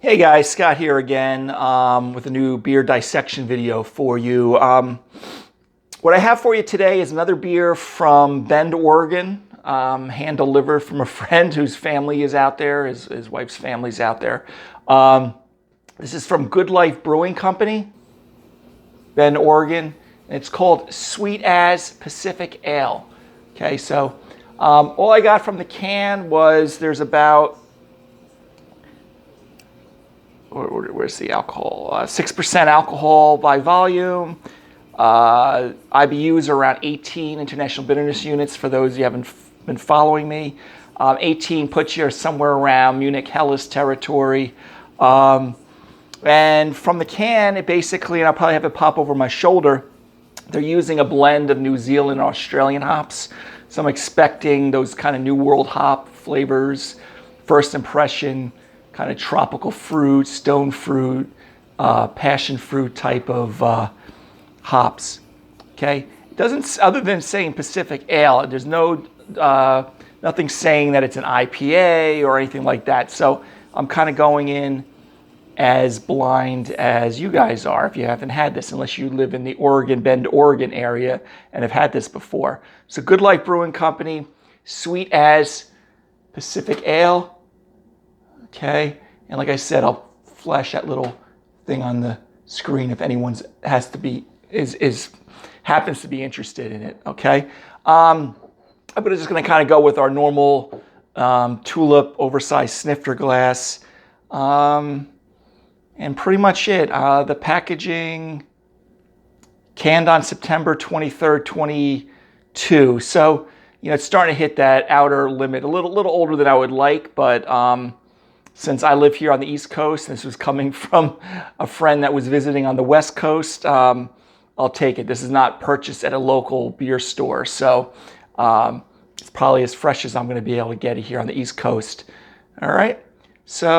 Hey guys, Scott here again with a new beer dissection video for you. What I have for you today is another beer from Bend, Oregon, hand delivered from a friend whose family is out there, his wife's family's out there. This is from Good Life Brewing Company, Bend, Oregon. And it's called Sweet As Pacific Ale. Okay, so all I got from the can was there's about where's the alcohol? 6% alcohol by volume. IBUs are around 18 international bitterness units for those you haven't been following me. 18 puts you somewhere around Munich Helles territory. And from the can, it basically, and I'll probably have it pop over my shoulder, they're using a blend of New Zealand and Australian hops. So I'm expecting those kind of New World hop flavors, first impression, kind of tropical fruit, stone fruit, passion fruit type of hops. Okay, it doesn't, other than saying Pacific Ale, there's nothing saying that it's an IPA or anything like that. So I'm kind of going in as blind as you guys are if you haven't had this, unless you live in the Bend, Oregon area and have had this before. So Good Life Brewing Company, Sweet As Pacific Ale. Okay, and like I said, I'll flash that little thing on the screen if anyone happens to be interested in it. Okay, I'm just going to kind of go with our normal tulip oversized snifter glass, and pretty much it. The packaging canned on September 23rd, 22. So it's starting to hit that outer limit. A little older than I would like, but since I live here on the East Coast, this was coming from a friend that was visiting on the West Coast, I'll take it. This is not purchased at a local beer store, so it's probably as fresh as I'm going to be able to get it here on the East Coast. All right, so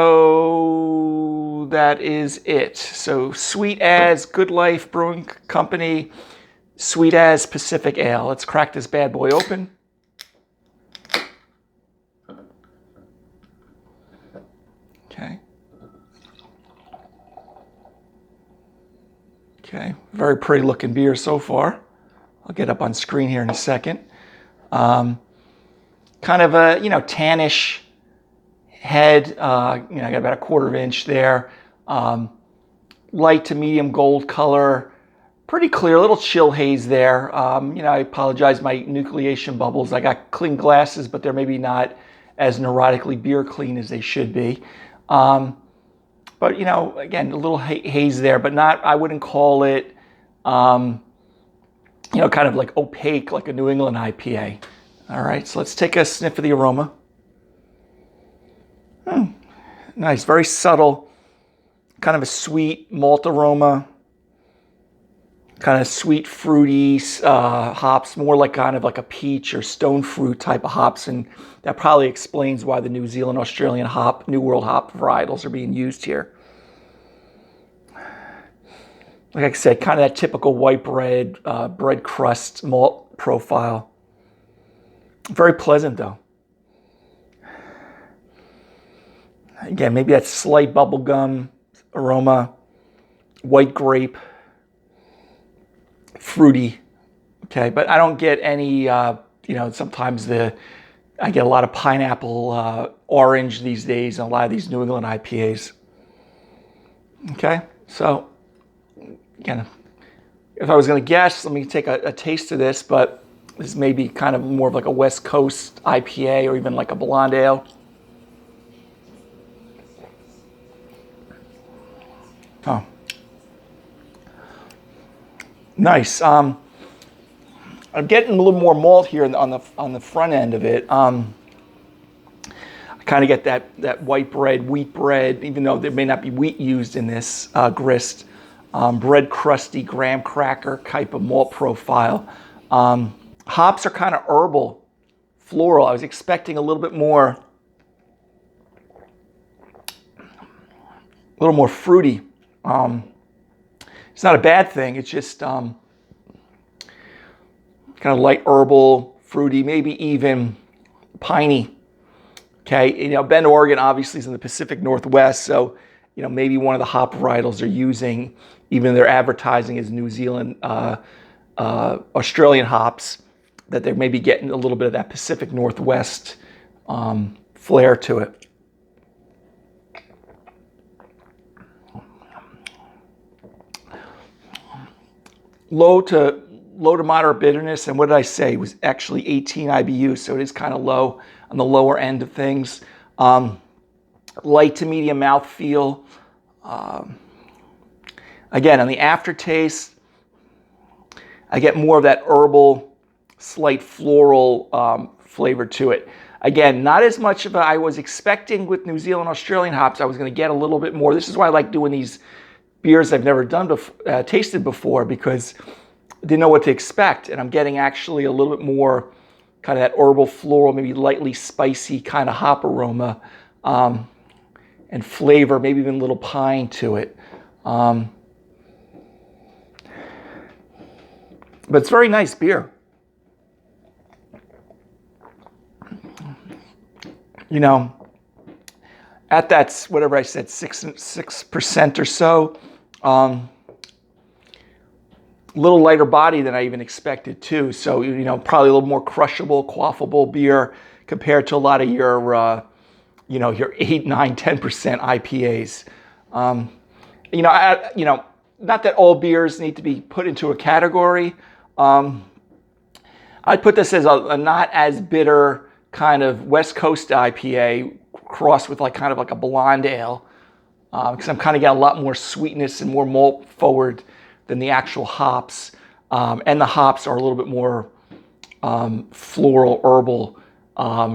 that is it. So Sweet As Good Life Brewing Company, Sweet As Pacific Ale. Let's crack this bad boy open. Okay. Okay, very pretty looking beer so far. I'll get up on screen here in a second. Kind of a, tannish head. I got about a 1/4 inch there. Light to medium gold color. Pretty clear, a little chill haze there. I apologize, my nucleation bubbles. I got clean glasses, but they're maybe not as neurotically beer clean as they should be. But again, a little haze there, but not, I wouldn't call it, kind of like opaque, like a New England IPA. All right, so let's take a sniff of the aroma. Nice, very subtle, kind of a sweet malt aroma, kind of sweet, fruity hops, more like kind of like a peach or stone fruit type of hops, and that probably explains why the New Zealand, Australian hop, New World hop varietals are being used here. Like I said, kind of that typical white bread, bread crust malt profile. Very pleasant though. Again, maybe that slight bubblegum aroma, white grape, fruity. Okay, but I don't get any, sometimes I get a lot of pineapple, orange these days, and a lot of these New England IPAs. Okay, so again, if I was going to guess, let me take a taste of this, but this may be kind of more of like a West Coast IPA or even like a blonde ale. Oh, nice. I'm getting a little more malt here on the front end of it. I kind of get that white bread, wheat bread, even though there may not be wheat used in this grist. Bread crusty graham cracker type of malt profile. Hops are kind of herbal, floral. I was expecting a little bit more, fruity. It's not a bad thing. It's just kind of light herbal, fruity, maybe even piney. Okay, Bend, Oregon obviously is in the Pacific Northwest, so maybe one of the hop varietals they're using, even their advertising is New Zealand, Australian hops, that they're maybe getting a little bit of that Pacific Northwest flair to it. Low to moderate bitterness, and what did I say? It was actually 18 IBU, so it is kind of low on the lower end of things. Light to medium mouthfeel. Again, on the aftertaste, I get more of that herbal, slight floral flavor to it. Again, not as much of I was expecting with New Zealand Australian hops. I was going to get a little bit more. This is why I like doing these beers I've never tasted before, because I didn't know what to expect. And I'm getting actually a little bit more kind of that herbal, floral, maybe lightly spicy kind of hop aroma and flavor, maybe even a little pine to it. But it's very nice beer. At that, whatever I said, 6% or so, a little lighter body than I even expected too. So, probably a little more crushable, quaffable beer compared to a lot of your, your 8, 9, 10% IPAs. Not that all beers need to be put into a category. I'd put this as a not as bitter kind of West Coast IPA crossed with kind of like a blonde ale, because I'm kind of getting a lot more sweetness and more malt forward than the actual hops, and the hops are a little bit more floral, herbal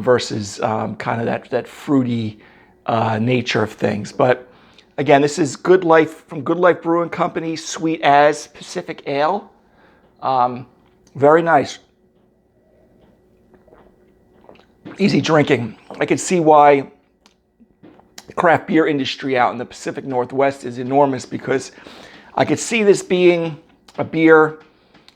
versus kind of that fruity nature of things. But again, this is Good Life from Good Life Brewing Company, Sweet As Pacific Ale. Very nice. Easy drinking. I can see why the craft beer industry out in the Pacific Northwest is enormous, because I could see this being a beer,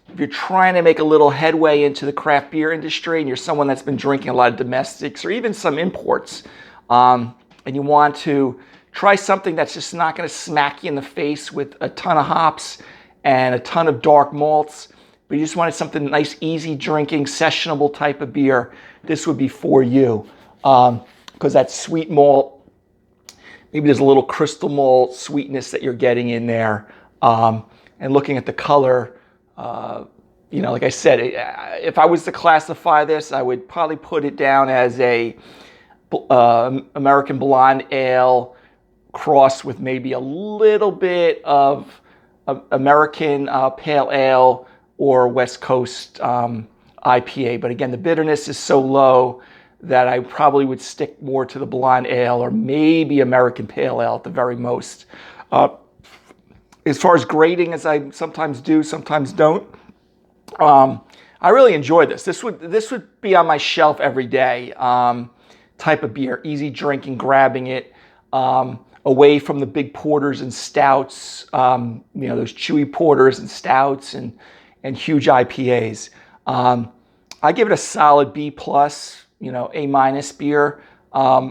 if you're trying to make a little headway into the craft beer industry and you're someone that's been drinking a lot of domestics or even some imports, and you want to try something that's just not going to smack you in the face with a ton of hops and a ton of dark malts, but you just wanted something nice, easy drinking, sessionable type of beer, this would be for you. Because that sweet malt, maybe there's a little crystal malt sweetness that you're getting in there. And looking at the color, like I said, if I was to classify this, I would probably put it down as a American Blonde Ale crossed with maybe a little bit of American Pale Ale or West Coast IPA. But again, the bitterness is so low that I probably would stick more to the Blonde Ale or maybe American Pale Ale at the very most. As far as grading, as I sometimes do, sometimes don't, I really enjoy this. This would be on my shelf every day type of beer. Easy drinking, grabbing it, away from the big porters and stouts, those chewy porters and stouts and huge IPAs. I give it a solid B+, A- beer.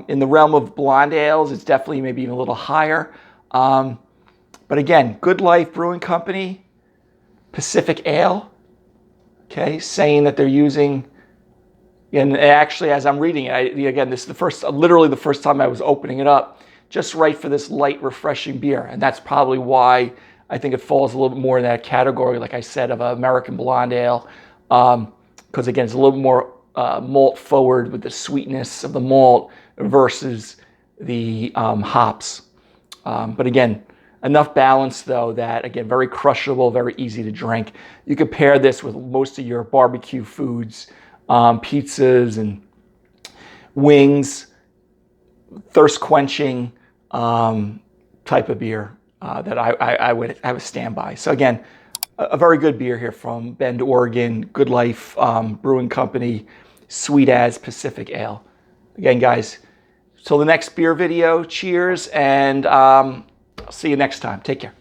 In the realm of blonde ales, it's definitely maybe even a little higher. But again, Good Life Brewing Company, Pacific Ale, okay, saying that they're using, and actually as I'm reading it, again, this is literally the first time I was opening it up, just right for this light, refreshing beer. And that's probably why I think it falls a little bit more in that category, like I said, of American Blonde Ale, because again, it's a little more malt forward with the sweetness of the malt versus the hops. But again, enough balance though that, again, very crushable, very easy to drink. You could pair this with most of your barbecue foods, pizzas and wings, thirst quenching type of beer that I would have a standby. So again, a very good beer here from Bend, Oregon, Good Life Brewing Company, Sweet As Pacific Ale. Again, guys, till the next beer video, cheers, and I'll see you next time. Take care.